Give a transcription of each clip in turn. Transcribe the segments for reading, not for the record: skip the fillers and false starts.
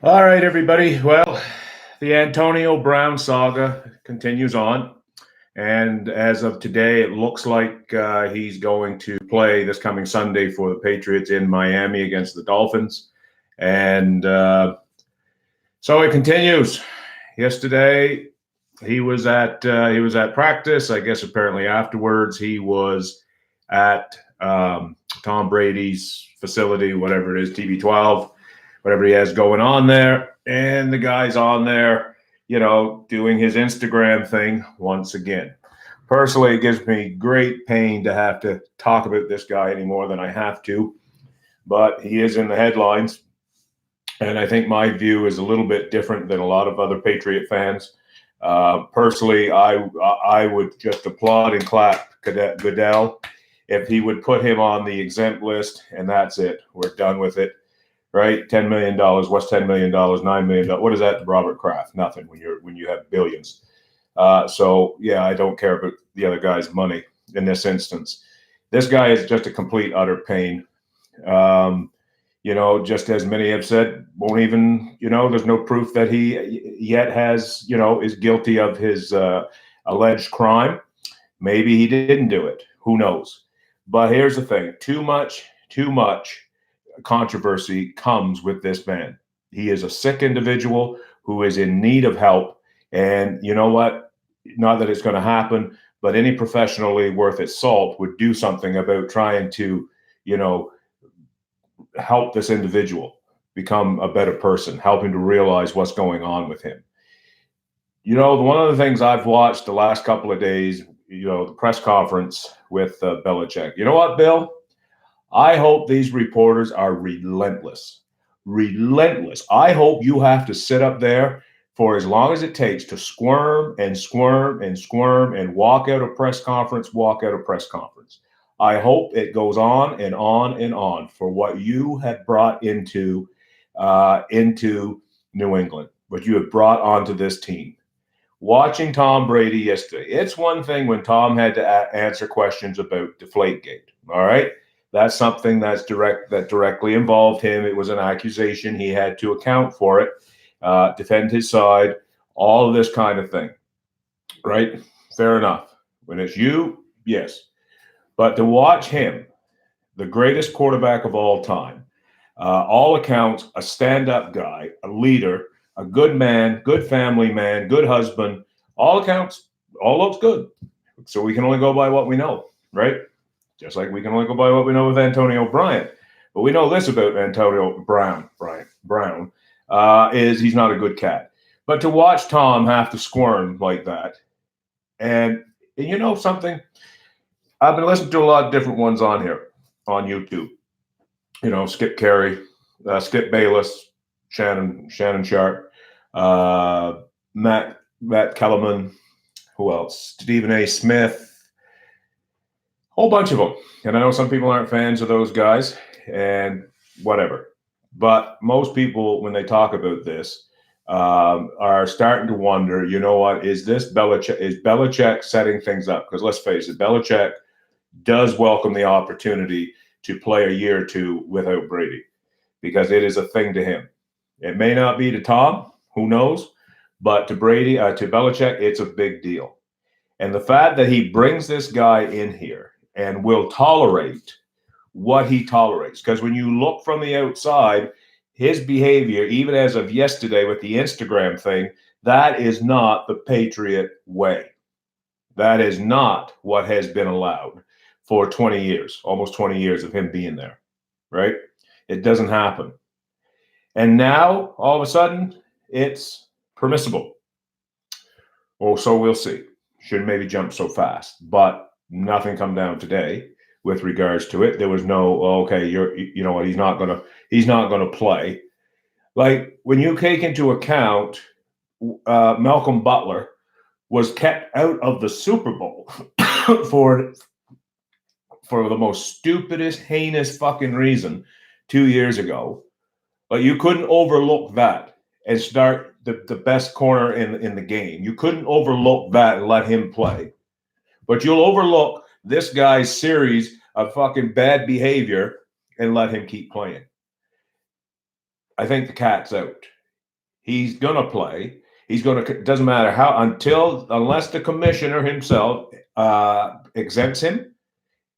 All right, everybody. Well, the Antonio Brown saga continues on. And as of today, it looks like he's going to play this coming Sunday for the Patriots in Miami against the Dolphins. And so it continues. Yesterday, he was at practice. I guess apparently afterwards he was at Tom Brady's facility, whatever it is, TB12, whatever he has going on there. And the guy's on there, doing his Instagram thing once again. Personally, it gives me great pain to have to talk about this guy any more than I have to, but he is in the headlines. And I think my view is a little bit different than a lot of other Patriot fans. Personally, I would just applaud and clap Goodell if he would put him on the exempt list, and that's it. We're done with it, right? $10 million. What's $10 million? $9 million. What is that to Robert Kraft? Nothing when you have billions. So yeah, I don't care about the other guy's money in this instance. This guy is just a complete utter pain. Just as many have said, won't even, there's no proof that he yet has, is guilty of his alleged crime. Maybe he didn't do it. Who knows? But here's the thing. Too much controversy comes with this man. He is a sick individual who is in need of help. And you know what? Not that it's going to happen, but any professionally worth its salt would do something about trying to, help this individual become a better person, help him to realize what's going on with him. One of the things I've watched the last couple of days, the press conference with Belichick. You know what, Bill? I hope these reporters are relentless. Relentless. I hope you have to sit up there for as long as it takes to squirm and squirm and squirm and walk out of press conference. I hope it goes on and on and on for what you have brought into New England, what you have brought onto this team. Watching Tom Brady yesterday, it's one thing when Tom had to answer questions about Deflategate. All right, that's something that directly involved him. It was an accusation. He had to account for it, defend his side, all of this kind of thing. Right? Fair enough. When it's you, yes. But to watch him, the greatest quarterback of all time, all accounts, a stand-up guy, a leader, a good man, good family man, good husband, all accounts, all looks good. So we can only go by what we know, right? Just like we can only go by what we know with Antonio Bryant. But we know this about Antonio Brown, is he's not a good cat. But to watch Tom have to squirm like that, and you know something? I've been listening to a lot of different ones on here, on YouTube. Skip Carey, Skip Bayless, Shannon Sharp, Matt Kellerman, who else? Stephen A. Smith, a whole bunch of them. And I know some people aren't fans of those guys, and whatever. But most people, when they talk about this, are starting to wonder, you know what, is Belichick setting things up? Because let's face it, Belichick does welcome the opportunity to play a year or two without Brady, because it is a thing to him. It may not be to Tom, who knows, but to Brady, to Belichick, it's a big deal. And the fact that he brings this guy in here and will tolerate what he tolerates, because when you look from the outside, his behavior, even as of yesterday with the Instagram thing, that is not the Patriot way. That is not what has been allowed for 20 years, almost 20 years of him being there, right? It doesn't happen. And now, all of a sudden, it's permissible. Oh, so we'll see. Shouldn't maybe jump so fast, but nothing come down today with regards to it. There was no, okay, you know what, he's not gonna play. Like when you take into account Malcolm Butler was kept out of the Super Bowl for the most stupidest, heinous fucking reason 2 years ago. But you couldn't overlook that and start the best corner in the game. You couldn't overlook that and let him play. But you'll overlook this guy's series of fucking bad behavior and let him keep playing. I think the cat's out. He's going to play. He's going to, doesn't matter how, unless the commissioner himself exempts him,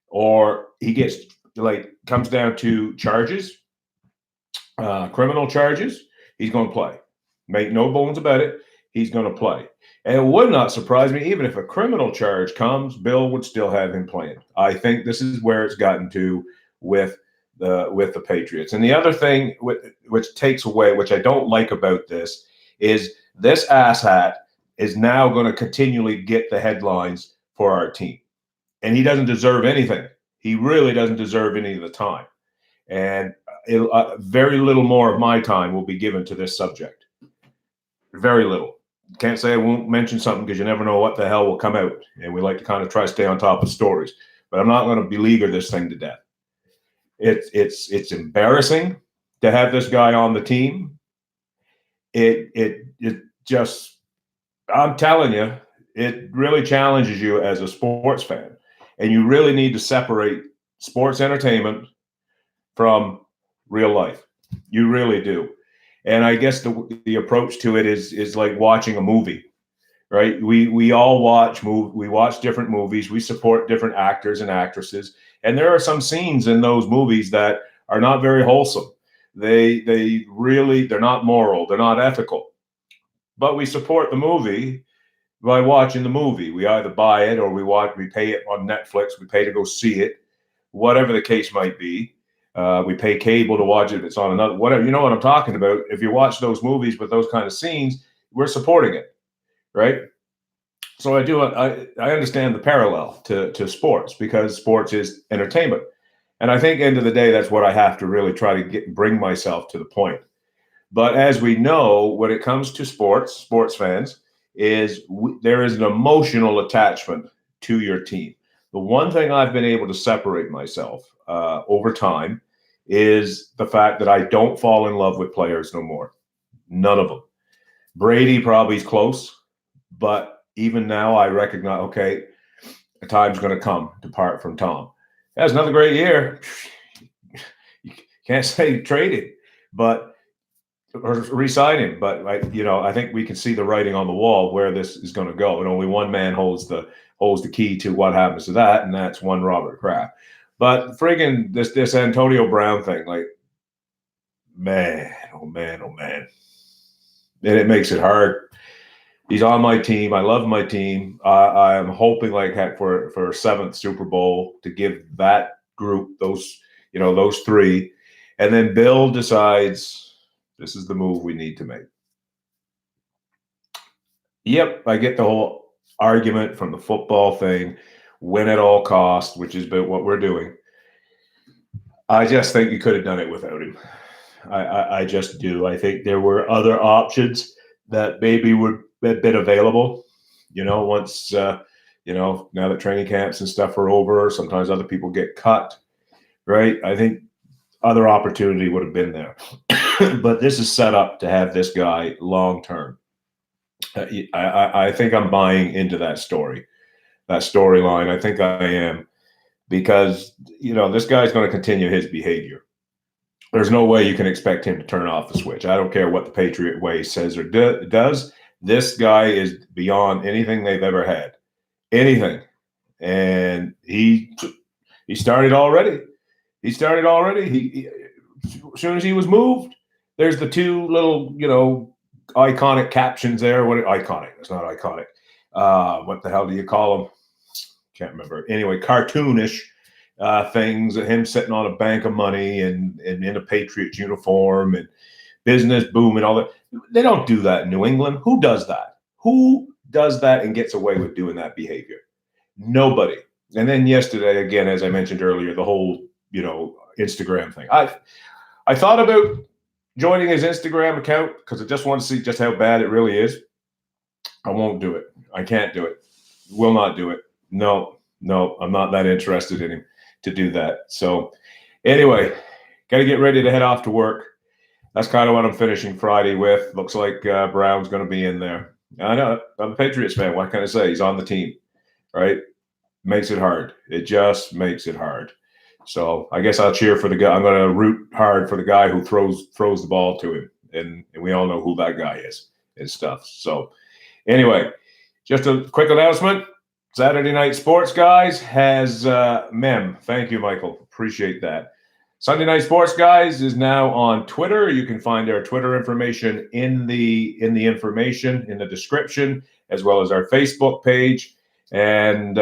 or he gets, like, comes down to charges, criminal charges, he's going to play. Make no bones about it. He's going to play. And it would not surprise me, even if a criminal charge comes, Bill would still have him playing. I think this is where it's gotten to with the Patriots. And the other thing which takes away, which I don't like about this, is this asshat is now going to continually get the headlines for our team. And he doesn't deserve anything. He really doesn't deserve any of the time. And very little more of my time will be given to this subject. Very little. Can't say I won't mention something, because you never know what the hell will come out. And we like to kind of try to stay on top of stories. But I'm not going to beleaguer this thing to death. It's embarrassing to have this guy on the team. It just, I'm telling you, it really challenges you as a sports fan. And you really need to separate sports entertainment from real life. You really do. And I guess the approach to it is like watching a movie, right? We all we watch different movies. We support different actors and actresses. And there are some scenes in those movies that are not very wholesome. They're not moral. They're not ethical. But we support the movie by watching the movie. We either buy it or we pay it on Netflix. We pay to go see it, whatever the case might be. We pay cable to watch it. It's on another, whatever. You know what I'm talking about. If you watch those movies with those kind of scenes, we're supporting it, right? So I understand the parallel to sports, because sports is entertainment. And I think, end of the day, that's what I have to really try to bring myself to the point. But as we know, when it comes to sports fans, there is an emotional attachment to your team. The one thing I've been able to separate myself over time is the fact that I don't fall in love with players no more. None of them. Brady probably is close, but even now I recognize, okay, a time's going to come to part from Tom. That's another great year. You can't say trade him, or re-sign him. But I think we can see the writing on the wall where this is going to go. And only one man holds the key to what happens to that, and that's one Robert Kraft. But friggin' this Antonio Brown thing, like, man, oh man, oh man. And it makes it hard. He's on my team. I love my team. I am hoping, like heck, for a 7th Super Bowl, to give that group, those three. And then Bill decides this is the move we need to make. Yep, I get the whole argument from the football thing, win at all costs, which is what we're doing. I just think you could have done it without him. I just do. I think there were other options that maybe would have been available. Once now that training camps and stuff are over, sometimes other people get cut, right? I think other opportunity would have been there. But this is set up to have this guy long term. I think I'm buying into that storyline. I think I am, because this guy's going to continue his behavior. There's no way you can expect him to turn off the switch. I don't care what the Patriot way says or does. This guy is beyond anything they've ever had. Anything. And he started already. He as soon as he was moved, there's the two little, iconic captions there. What iconic? It's not iconic. What the hell do you call them? Can't remember. Anyway, cartoonish things. Him sitting on a bank of money and in a Patriots uniform and business boom and all that. They don't do that in New England. Who does that? Who does that and gets away with doing that behavior? Nobody. And then yesterday, again, as I mentioned earlier, the whole Instagram thing. I thought about joining his Instagram account because I just want to see just how bad it really is. I won't do it. I can't do it. Will not do it. No, I'm not that interested in him to do that. So anyway, got to get ready to head off to work. That's kind of what I'm finishing Friday with. Looks like Brown's going to be in there. I know. I'm a Patriots fan. What can I say? He's on the team, right? Makes it hard. It just makes it hard. So I guess I'll cheer for the guy. I'm going to root hard for the guy who throws the ball to him and we all know who that guy is and stuff. So anyway, just a quick announcement. Saturday Night Sports, guys, has Mem. Thank you, Michael. Appreciate that. Sunday Night Sports, guys, is now on Twitter. You can find our Twitter information in the information in the description, as well as our Facebook page. And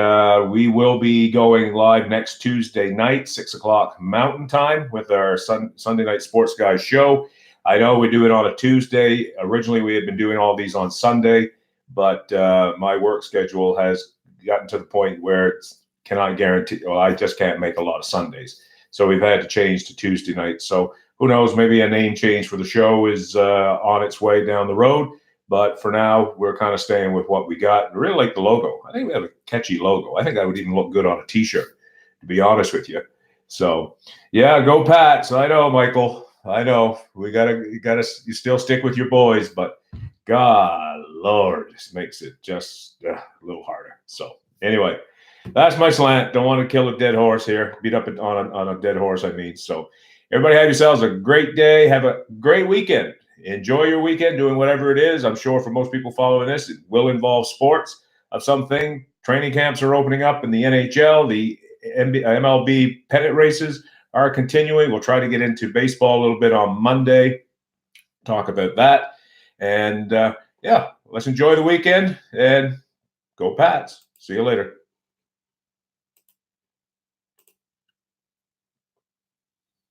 we will be going live next Tuesday night, 6 o'clock Mountain Time, with our Sunday Night Sports Guys show. I know we do it on a Tuesday. Originally, we had been doing all these on Sunday, but my work schedule has gotten to the point where it's cannot guarantee, well, I just can't make a lot of Sundays. So we've had to change to Tuesday night. So who knows, maybe a name change for the show is on its way down the road. But for now, we're kind of staying with what we got. I really like the logo. I think we have a catchy logo. I think that would even look good on a T-shirt, to be honest with you. So, yeah, go Pats. I know, Michael. I know. You still stick with your boys, but God, Lord, this makes it just a little harder. So, anyway, that's my slant. Don't want to kill a dead horse here. Beat up on a dead horse, I mean. So, everybody have yourselves a great day. Have a great weekend. Enjoy your weekend doing whatever it is. I'm sure for most people following this, it will involve sports of something. Training camps are opening up in the NHL. The MLB pennant races are continuing. We'll try to get into baseball a little bit on Monday, talk about that. And, yeah, let's enjoy the weekend and go Pats. See you later.